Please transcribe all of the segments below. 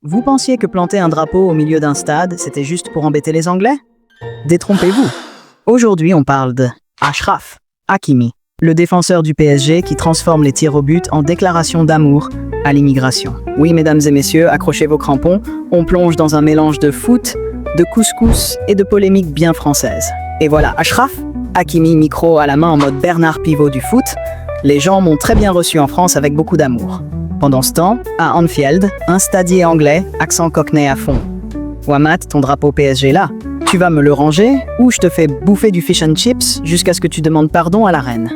Vous pensiez que planter un drapeau au milieu d'un stade, c'était juste pour embêter les Anglais? Détrompez-vous. Aujourd'hui, on parle de Achraf Hakimi, le défenseur du PSG qui transforme les tirs au but en déclaration d'amour à l'immigration. Oui, mesdames et messieurs, accrochez vos crampons, on plonge dans un mélange de foot, de couscous et de polémique bien française. Et voilà, Achraf Hakimi, micro à la main en mode Bernard Pivot du foot, les gens m'ont très bien reçu en France avec beaucoup d'amour. Pendant ce temps, à Anfield, un stadier anglais, accent cockney à fond. Wamat, ton drapeau PSG là, tu vas me le ranger ou je te fais bouffer du fish and chips jusqu'à ce que tu demandes pardon à la reine.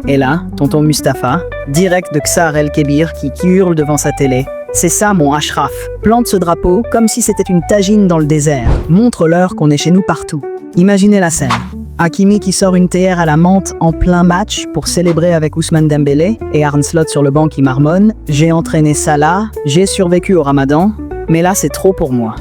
Et là, tonton Mustapha, direct de Ksar El Kébir qui hurle devant sa télé. C'est ça mon Achraf. Plante ce drapeau comme si c'était une tagine dans le désert. Montre-leur qu'on est chez nous partout. Imaginez la scène. Hakimi qui sort une théière à la menthe en plein match pour célébrer avec Ousmane Dembélé et Arne Slot sur le banc qui marmonne. J'ai entraîné Salah, j'ai survécu au Ramadan, mais là c'est trop pour moi.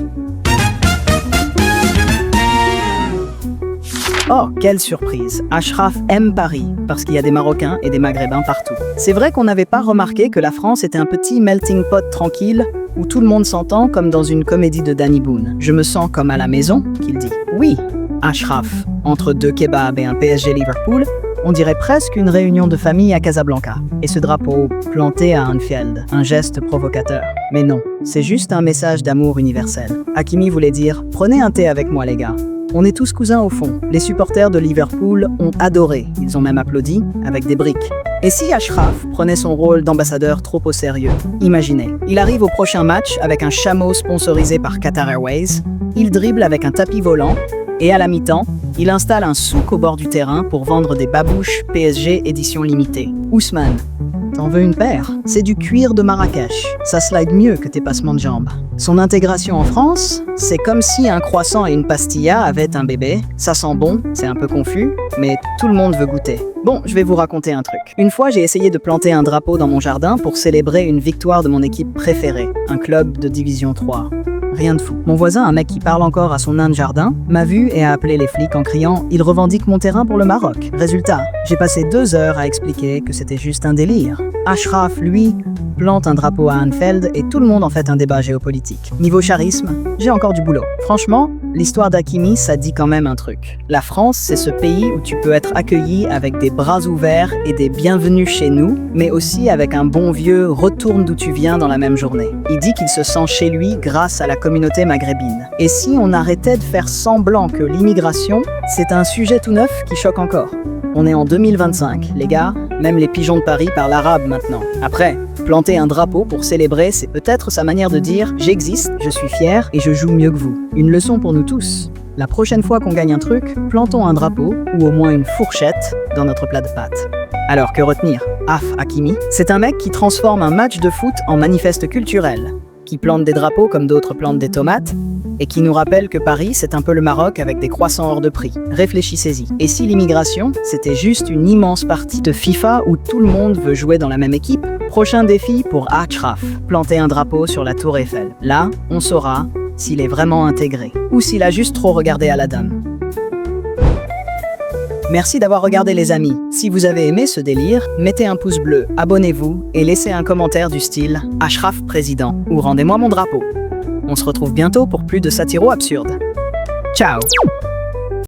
Oh, quelle surprise! Achraf aime Paris, parce qu'il y a des Marocains et des Maghrébins partout. C'est vrai qu'on n'avait pas remarqué que la France était un petit melting pot tranquille, où tout le monde s'entend comme dans une comédie de Danny Boone. Je me sens comme à la maison, qu'il dit. Oui, Achraf, entre deux kebabs et un PSG Liverpool, on dirait presque une réunion de famille à Casablanca. Et ce drapeau planté à Anfield, un geste provocateur. Mais non, c'est juste un message d'amour universel. Hakimi voulait dire « Prenez un thé avec moi les gars ». On est tous cousins au fond. Les supporters de Liverpool ont adoré. Ils ont même applaudi avec des briques. Et si Achraf prenait son rôle d'ambassadeur trop au sérieux? Imaginez, il arrive au prochain match avec un chameau sponsorisé par Qatar Airways, il dribble avec un tapis volant, et à la mi-temps, il installe un souk au bord du terrain pour vendre des babouches PSG édition limitée. Ousmane, t'en veux une paire? C'est du cuir de Marrakech. Ça slide mieux que tes passements de jambes. Son intégration en France, c'est comme si un croissant et une pastilla avaient un bébé. Ça sent bon, c'est un peu confus, mais tout le monde veut goûter. Bon, je vais vous raconter un truc. Une fois, j'ai essayé de planter un drapeau dans mon jardin pour célébrer une victoire de mon équipe préférée, un club de division 3. Rien de fou. Mon voisin, un mec qui parle encore à son nain de jardin, m'a vu et a appelé les flics en criant « Il revendique mon terrain pour le Maroc ». Résultat, j'ai passé 2 heures à expliquer que c'était juste un délire. Achraf, lui, plante un drapeau à Anfield et tout le monde en fait un débat géopolitique. Niveau charisme, j'ai encore du boulot. Franchement, l'histoire d'Hakimi, ça dit quand même un truc. La France, c'est ce pays où tu peux être accueilli avec des bras ouverts et des bienvenus chez nous, mais aussi avec un bon vieux « retourne d'où tu viens » dans la même journée. Il dit qu'il se sent chez lui grâce à la communauté maghrébine. Et si on arrêtait de faire semblant que l'immigration, c'est un sujet tout neuf qui choque encore? On est en 2025, les gars, même les pigeons de Paris parlent arabe maintenant. Après, planter un drapeau pour célébrer, c'est peut-être sa manière de dire « j'existe, je suis fier et je joue mieux que vous ». Une leçon pour nous tous. La prochaine fois qu'on gagne un truc, plantons un drapeau, ou au moins une fourchette, dans notre plat de pâtes. Alors que retenir? Hakimi, c'est un mec qui transforme un match de foot en manifeste culturel, qui plante des drapeaux comme d'autres plantent des tomates, et qui nous rappelle que Paris, c'est un peu le Maroc avec des croissants hors de prix. Réfléchissez-y. Et si l'immigration, c'était juste une immense partie de FIFA où tout le monde veut jouer dans la même équipe? Prochain défi pour Achraf, planter un drapeau sur la tour Eiffel. Là, on saura s'il est vraiment intégré, ou s'il a juste trop regardé à la dame. Merci d'avoir regardé les amis. Si vous avez aimé ce délire, mettez un pouce bleu, abonnez-vous et laissez un commentaire du style « Achraf président » ou « Rendez-moi mon drapeau ». On se retrouve bientôt pour plus de satiro absurde. Ciao!